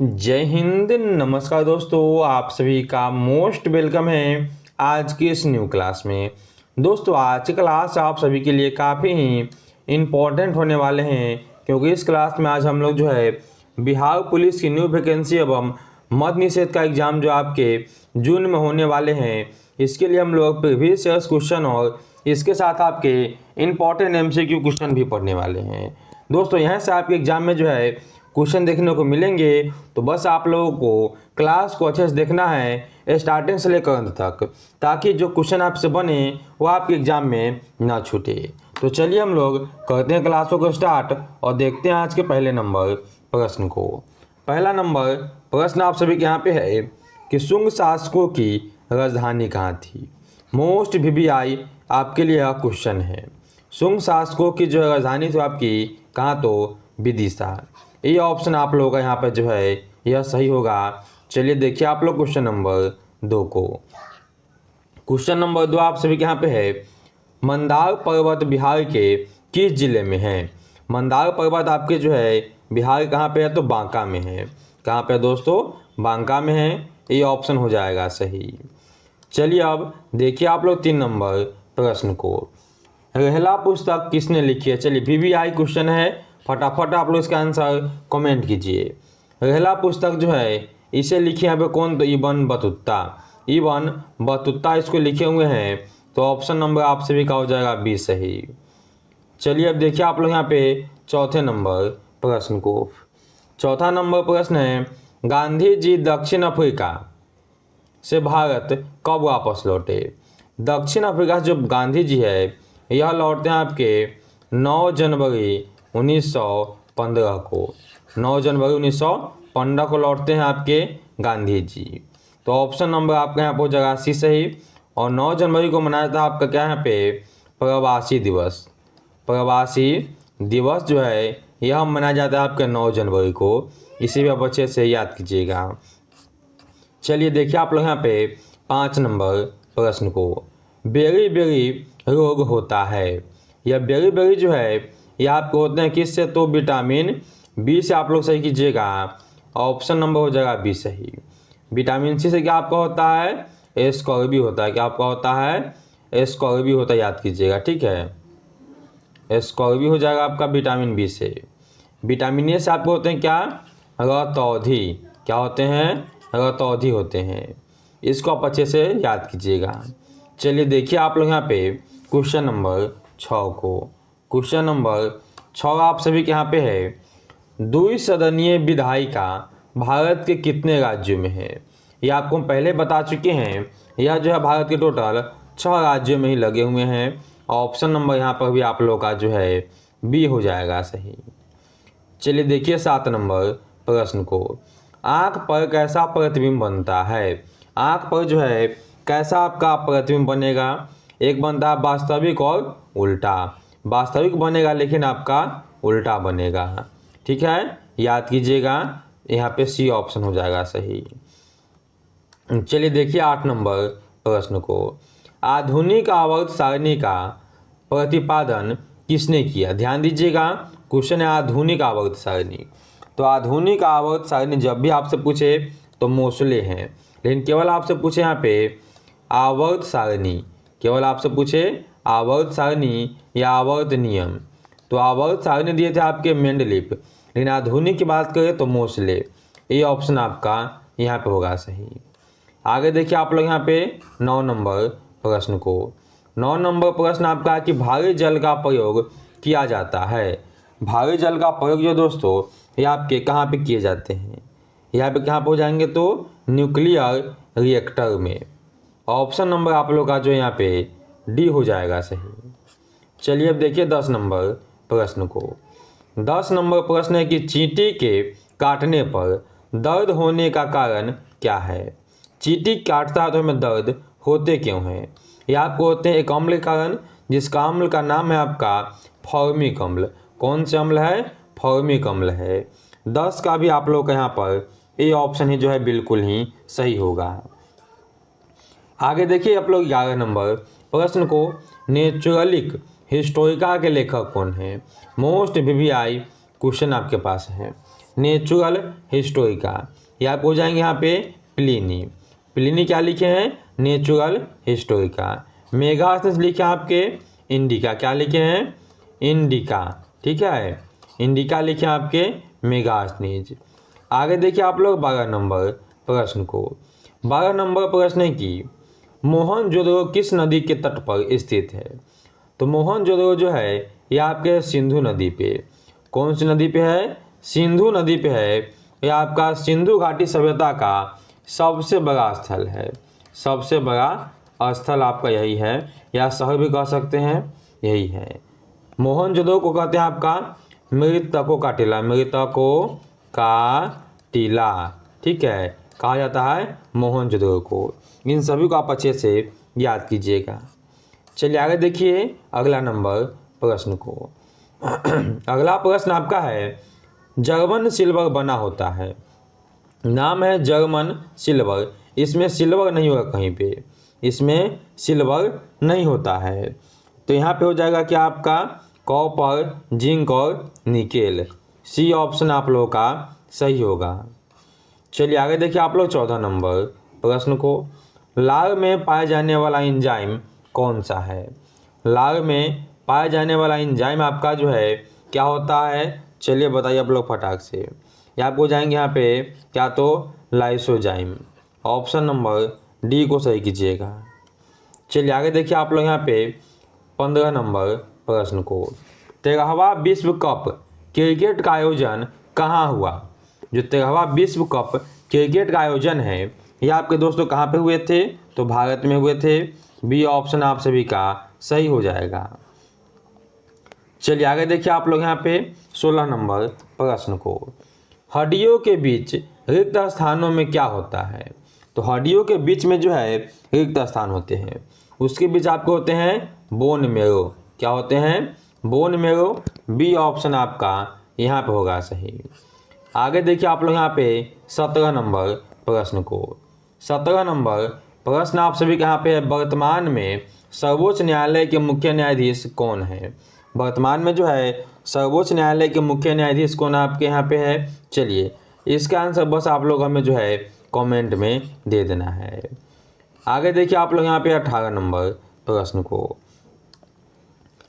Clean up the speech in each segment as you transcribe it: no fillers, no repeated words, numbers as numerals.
जय हिंद। नमस्कार दोस्तों, आप सभी का मोस्ट वेलकम है आज की इस न्यू क्लास में। दोस्तों आज की क्लास आप सभी के लिए काफ़ी ही इम्पोर्टेंट होने वाले हैं, क्योंकि इस क्लास में आज हम लोग जो है बिहार पुलिस की न्यू वैकेंसी एवं मद्य निषेध का एग्ज़ाम जो आपके जून में होने वाले हैं, इसके लिए हम लोग प्रीवियस ईयर्स क्वेश्चन और इसके साथ आपके इम्पोर्टेंट MCQ क्वेश्चन भी पढ़ने वाले हैं। दोस्तों यहाँ से आपके एग्ज़ाम में जो है क्वेश्चन देखने को मिलेंगे, तो बस आप लोगों को क्लास को अच्छे से देखना है स्टार्टिंग से लेकर अंत तक, ताकि जो क्वेश्चन आपसे बने वो आपके एग्जाम में ना छूटे। तो चलिए हम लोग करते हैं क्लासों को स्टार्ट और देखते हैं आज के पहले नंबर प्रश्न को। पहला नंबर प्रश्न आप सभी के यहाँ पे है कि शुंग शासकों की राजधानी कहाँ थी। मोस्ट VVI आपके लिए यह क्वेश्चन है। शुंग शासकों की जो राजधानी थी आपकी कहाँ, तो विदिशा। ये ऑप्शन आप लोगों का यहाँ पर जो है यह सही होगा। चलिए देखिए आप लोग क्वेश्चन नंबर 2 को। क्वेश्चन नंबर 2 आप सभी के यहाँ पे है, मंदार पर्वत बिहार के किस जिले में है। मंदार पर्वत आपके जो है बिहार कहाँ पे है, तो बांका में है। कहाँ पे दोस्तों, बांका में है। ये ऑप्शन हो जाएगा सही। चलिए अब देखिए आप लोग 3 नंबर प्रश्न को। रहला पुस्तक किसने लिखी है। चलिए VVI क्वेश्चन है, फटाफट आप लोग इसका आंसर कमेंट कीजिए। रहला पुस्तक जो है इसे लिखे यहाँ पे कौन, तो इब्न बतूता। इब्न बतूता इसको लिखे हुए हैं, तो ऑप्शन नंबर आप सभी का हो जाएगा B सही। चलिए अब देखिए आप लोग यहाँ पे चौथे नंबर प्रश्न को। चौथा नंबर प्रश्न है, गांधी जी दक्षिण अफ्रीका से भारत कब वापस लौटे। दक्षिण अफ्रीका से जो गांधी जी है यह लौटते हैं आपके 9 जनवरी 1915 को। 9 जनवरी 1915 को लौटते हैं आपके गांधी जी। तो ऑप्शन नंबर आपका यहाँ पर हो जाएगा C सही। और 9 जनवरी को मनाया था आपका क्या यहाँ पे, प्रवासी दिवस। प्रवासी दिवस जो है यह मनाया जाता है आपके 9 जनवरी को। इसे भी आप अच्छे से याद कीजिएगा। चलिए देखिए आप लोग यहाँ पे 5 नंबर प्रश्न को। बेरी बेरी रोग होता है। यह बेरी बेरी जो है यह आपको होते हैं किससे, तो विटामिन B से आप लोग सही कीजिएगा। ऑप्शन नंबर हो जाएगा B सही। विटामिन C से क्या आपका होता है, एस्कॉर्बी होता है। क्या आपका होता है, एस्कॉर्बी होता है, याद कीजिएगा। ठीक है, एस्कॉर्बी हो जाएगा आपका विटामिन B से। विटामिन A से आपको होते हैं क्या, रतौधी। क्या होते हैं, रतौधी होते हैं। इसको आप अच्छे से याद कीजिएगा। चलिए देखिए आप लोग यहाँ पे क्वेश्चन नंबर 6 को। क्वेश्चन नंबर 6 आप सभी के यहाँ पे है, द्विसदनीय विधायिका भारत के कितने राज्यों में है। ये आपको हम पहले बता चुके हैं। यह जो है भारत के टोटल 6 राज्यों में ही लगे हुए हैं। ऑप्शन नंबर यहाँ पर भी आप लोग का जो है B हो जाएगा सही। चलिए देखिए 7 नंबर प्रश्न को। आँख पर कैसा प्रतिबिंब बनता है। आँख पर जो है कैसा आपका प्रतिबिंब बनेगा। एक बनता है वास्तविक और उल्टा। वास्तविक बनेगा लेकिन आपका उल्टा बनेगा। ठीक है, याद कीजिएगा। यहाँ पे C ऑप्शन हो जाएगा सही। चलिए देखिए 8 नंबर प्रश्न को। आधुनिक आवर्त सारणी का प्रतिपादन किसने किया। ध्यान दीजिएगा, क्वेश्चन है आधुनिक आवर्त सारणी। तो आधुनिक आवर्त सारणी जब भी आपसे पूछे तो मोस्ले हैं, लेकिन केवल आपसे पूछे यहाँ पे आवर्त सारणी, केवल आपसे पूछे आवर्त सारणी या आवर्त नियम, तो आवर्त सारणी दिए थे आपके मेंडलीफ, लेकिन आधुनिक की बात करें तो मोस्ले। ये ऑप्शन आपका यहाँ पे होगा सही। आगे देखिए आप लोग यहाँ पे 9 नंबर प्रश्न को। 9 नंबर प्रश्न आपका है कि भारी जल का प्रयोग किया जाता है। भारी जल का प्रयोग जो दोस्तों ये आपके कहाँ पे किए जाते हैं, यहाँ पे कहाँ पे हो जाएंगे, तो न्यूक्लियर रिएक्टर में। ऑप्शन नंबर आप लोग का जो यहाँ पे D हो जाएगा सही। चलिए अब देखिए 10 नंबर प्रश्न को। 10 नंबर प्रश्न है कि चींटी के काटने पर दर्द होने का कारण क्या है। चींटी काटता है तो हमें दर्द होते क्यों हैं। ये आपको होते हैं एक अम्ल के कारण, जिसका अम्ल का नाम है आपका फॉर्मिक अम्ल। कौन से अम्ल है, फॉर्मिक अम्ल है। 10 का भी आप लोग का यहाँ पर ये ऑप्शन ही जो है बिल्कुल ही सही होगा। आगे देखिए आप लोग 11 नंबर प्रश्न को। नेचुरलिक हिस्टोरिका के लेखक कौन है। मोस्ट VVI क्वेश्चन आपके पास है। Natural Historica. ये आप हो जाएंगे यहाँ पे प्लिनी। प्लिनी क्या लिखे हैं? Natural Historica. मेगास्थनीज लिखे हैं आपके इंडिका। क्या लिखे हैं? इंडिका। ठीक है, इंडिका लिखे हैं आपके मेगास्थनीज। आगे देखिए आप लोग 12 नंबर प्रश्न को। 12 नंबर प्रश्न है कि मोहनजोदड़ो किस नदी के तट पर स्थित है? तो मोहनजोदड़ो जो है ये आपके सिंधु नदी पे। कौन सी नदी पे है? सिंधु नदी पे है। यह आपका सिंधु घाटी सभ्यता का सबसे बड़ा स्थल है। सबसे बड़ा स्थल आपका यही है, या शहर भी कह सकते हैं, यही है। मोहनजोदड़ो को कहते हैं आपका मृतकों का टीला। मृतकों का टीला, ठीक है, कहा जाता है मोहनजोदड़ो को। इन सभी को आप अच्छे से याद कीजिएगा। चलिए आगे देखिए अगला नंबर प्रश्न को। अगला प्रश्न आपका है जर्मन सिल्वर बना होता है। नाम है जर्मन सिल्वर। इसमें सिल्वर नहीं होगा कहीं पे, इसमें सिल्वर नहीं होता है। तो यहाँ पे हो जाएगा क्या आपका कॉपर, जिंक और निकेल। सी ऑप्शन आप लोगों का सही होगा। चलिए आगे देखिए आप लोग 14 नंबर प्रश्न को। लार में पाया जाने वाला एंजाइम कौन सा है? लार में पाया जाने वाला एंजाइम आपका जो है क्या होता है? चलिए बताइए आप लोग फटाक से। या आपको जाएंगे यहाँ पे क्या तो लाइसोजाइम। ऑप्शन नंबर डी को सही कीजिएगा। चलिए आगे देखिए आप लोग यहाँ पे 15 नंबर प्रश्न को। 13वां विश्व कप क्रिकेट का आयोजन कहाँ हुआ? जो 13वां विश्व कप क्रिकेट का आयोजन है ये आपके दोस्तों कहाँ पे हुए थे? तो भारत में हुए थे। बी ऑप्शन आप सभी का सही हो जाएगा। चलिए आगे देखिए आप लोग यहाँ पे 16 नंबर प्रश्न को। हड्डियों के बीच रिक्त स्थानों में क्या होता है? तो हड्डियों के बीच में जो है रिक्त स्थान होते हैं, उसके बीच आपको होते हैं बोन मेरो। क्या होते हैं? Bone marrow. बी ऑप्शन आपका यहाँ पे होगा सही। आगे देखिए आप लोग यहाँ पे 17 नंबर प्रश्न को। 17 नंबर प्रश्न आप सभी के यहाँ पे वर्तमान में सर्वोच्च न्यायालय के मुख्य न्यायाधीश कौन है? वर्तमान में जो है सर्वोच्च न्यायालय के मुख्य न्यायाधीश कौन आपके यहाँ पे है? चलिए इसका आंसर बस आप लोग हमें जो है कमेंट में दे देना है। आगे देखिए आप लोग यहाँ पे 18 नंबर प्रश्न को।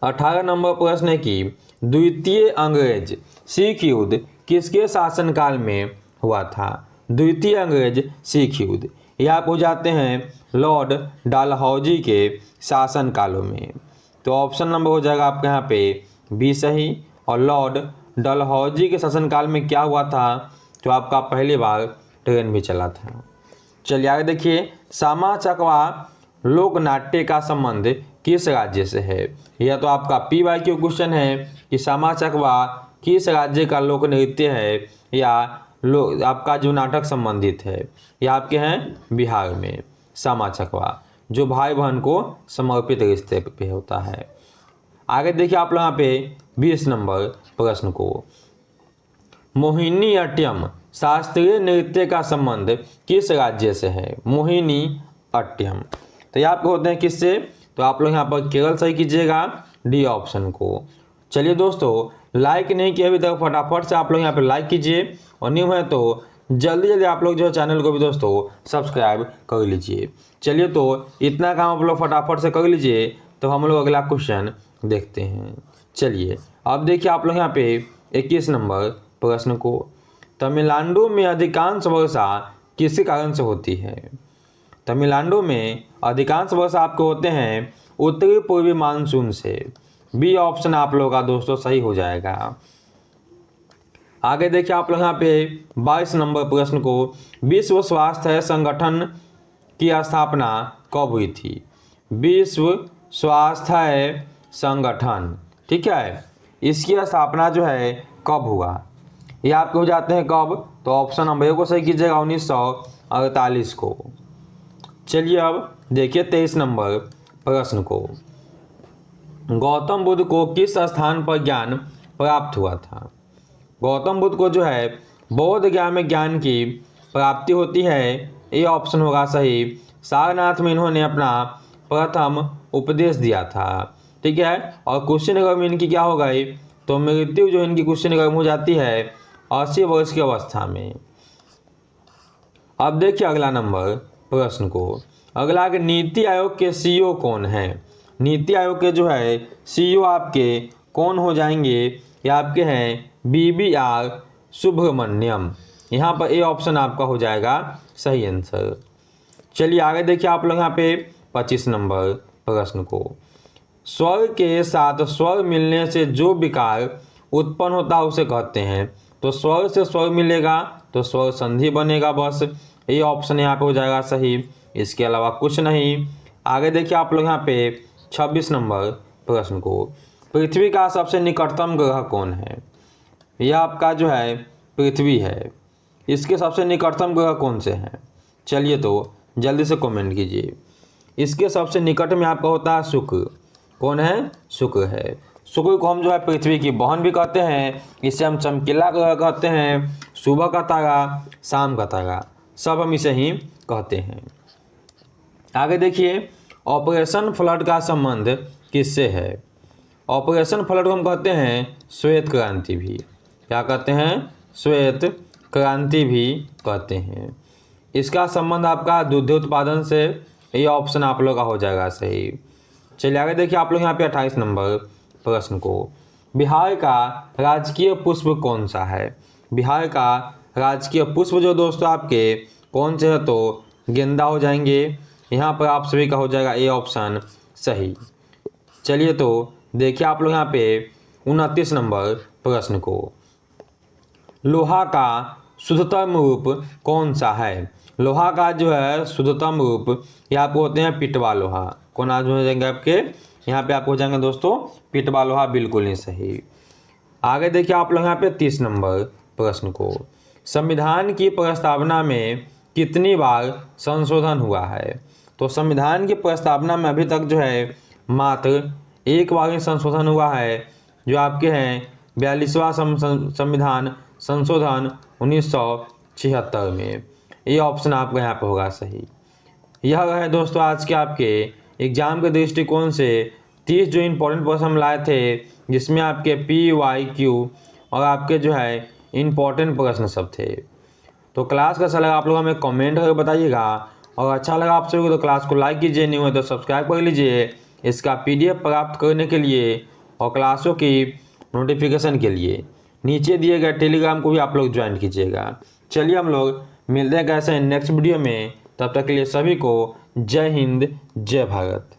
18 नंबर प्रश्न है कि द्वितीय अंग्रेज सिख युद्ध किसके शासनकाल में हुआ था? द्वितीय अंग्रेज सिख युद्ध ये आप हो जाते हैं लॉर्ड डलहौजी के शासनकालों में। तो ऑप्शन नंबर हो जाएगा आपके यहाँ पे बी सही। और लॉर्ड डलहौजी के शासनकाल में क्या हुआ था? तो आपका पहली बार ट्रेन भी चला था। चलिए आगे देखिए सामा चकवा लोक नाट्य का संबंध किस राज्य से है? यह तो आपका PYQ क्वेश्चन है कि सामा चकवा किस राज्य का लोक नृत्य है या आपका जो नाटक संबंधित है। यह आपके हैं बिहार में। सामा चकवा जो भाई बहन को समर्पित रिश्ते पे होता है। आगे देखिए आप लोग यहाँ पे 20 नंबर प्रश्न को। मोहिनी अट्टम शास्त्रीय नृत्य का संबंध किस राज्य से है? मोहिनी अट्टम तो ये आपको होते हैं किससे? तो आप लोग यहाँ पर केरल सही कीजिएगा, डी ऑप्शन को। चलिए दोस्तों लाइक नहीं किया अभी तक फटाफट से आप लोग यहाँ पे लाइक कीजिए, और न्यू है तो जल्दी जल्दी आप लोग जो है चैनल को भी दोस्तों सब्सक्राइब कर लीजिए। चलिए तो इतना काम आप लोग फटाफट से कर लीजिए, तो हम लोग अगला क्वेश्चन देखते हैं। चलिए अब देखिए आप लोग यहाँ पे 21 नंबर प्रश्न को। तमिलनाडु में अधिकांश वर्षा किस कारण से होती है? तमिलनाडु में अधिकांश वर्षा आपको होते हैं उत्तरी पूर्वी मानसून से। बी ऑप्शन आप लोगों का दोस्तों सही हो जाएगा। आगे देखिए आप लोग यहाँ पे 22 नंबर प्रश्न को। विश्व स्वास्थ्य संगठन की स्थापना कब हुई थी? विश्व स्वास्थ्य संगठन, ठीक है, इसकी स्थापना जो है कब हुआ? ये आपके हो जाते हैं कब? तो ऑप्शन नंबर ए को सही कीजिएगा 1948 को। चलिए अब देखिए 23 नंबर प्रश्न को। गौतम बुद्ध को किस स्थान पर ज्ञान प्राप्त हुआ था? गौतम बुद्ध को जो है बौद्ध ज्ञान में ज्ञान की प्राप्ति होती है। ये ऑप्शन होगा सही। सारनाथ में इन्होंने अपना प्रथम उपदेश दिया था, ठीक है। और कुशीनगर में इनकी क्या हो गई? तो मृत्यु जो इनकी कुशीनगर में हो जाती है, 80 वर्ष की अवस्था में। अब देखिए अगला नंबर प्रश्न को। अगला कि नीति आयोग के सीईओ कौन है। नीति आयोग के जो है सीईओ आपके कौन हो जाएंगे, ये आपके हैं BBR सुब्रमण्यम। यहाँ पर ए ऑप्शन आपका हो जाएगा सही आंसर। चलिए आगे देखिए आप लोग यहाँ पे 25 नंबर प्रश्न को। स्वर के साथ स्वर मिलने से जो विकार उत्पन्न होता है उसे कहते हैं। तो स्वर से स्वर मिलेगा तो स्वर संधि बनेगा, बस ये ऑप्शन यहाँ पे हो जाएगा सही, इसके अलावा कुछ नहीं। आगे देखिए आप लोग यहाँ पे 26 नंबर प्रश्न को। पृथ्वी का सबसे निकटतम ग्रह कौन है। यह आपका जो है पृथ्वी है, इसके सबसे निकटतम ग्रह कौन से हैं। चलिए तो जल्दी से कमेंट कीजिए। इसके सबसे निकट में आपका होता है शुक्र। कौन है, शुक्र है। शुक्र को हम जो है पृथ्वी की बहन भी कहते हैं, इसे हम चमकीला ग्रह कहते हैं, सुबह का तारा, शाम का तारा, सब हम इसे ही कहते हैं। आगे देखिए ऑपरेशन फ्लड का संबंध किससे है। ऑपरेशन फ्लड को हम कहते हैं श्वेत क्रांति भी, क्या कहते हैं, श्वेत क्रांति भी कहते हैं। इसका संबंध आपका दुग्ध उत्पादन से, ये ऑप्शन आप लोग का हो जाएगा सही। चलिए आगे देखिए आप लोग यहाँ पे 28 नंबर प्रश्न को। बिहार का राजकीय पुष्प कौन सा है। बिहार का राजकीय पुष्प जो दोस्तों आपके कौन से है, तो गेंदा हो जाएंगे। यहाँ पर आप सभी का हो जाएगा ए ऑप्शन सही। चलिए तो देखिए आप लोग यहाँ पे 29 नंबर प्रश्न को। लोहा का शुद्धतम रूप कौन सा है। लोहा का जो है शुद्धतम रूप ये आपको होते हैं पिटवा लोहा। कौन आज हो जाएंगे आपके, यहाँ पे आपको हो जाएंगे दोस्तों पिटवा लोहा, बिल्कुल नहीं सही। आगे देखिए आप लोग यहाँ पे 30 नंबर प्रश्न को। संविधान की प्रस्तावना में कितनी बार संशोधन हुआ है। तो संविधान की प्रस्तावना में अभी तक जो है मात्र एक बार ही संशोधन हुआ है, जो आपके हैं 42वां संविधान संशोधन 1976 में। ये ऑप्शन आपका यहाँ पे होगा सही। यह है दोस्तों आज के आपके एग्जाम के दृष्टिकोण से 30 जो इम्पोर्टेंट प्रश्न हम लाए थे, जिसमें आपके PYQ और आपके जो है इम्पोर्टेंट प्रश्न सब थे। तो क्लास कैसा लगा आप लोग हमें कमेंट करके बताइएगा, और अच्छा लगा आप सभी को तो क्लास को लाइक कीजिए, नहीं हुआ तो सब्सक्राइब कर लीजिए इसका PDF प्राप्त करने के लिए और क्लासों की नोटिफिकेशन के लिए। नीचे दिए गए टेलीग्राम को भी आप लोग ज्वाइन कीजिएगा। चलिए हम लोग मिलते हैं कैसे नेक्स्ट वीडियो में, तब तक के लिए सभी को जय हिंद जय भारत।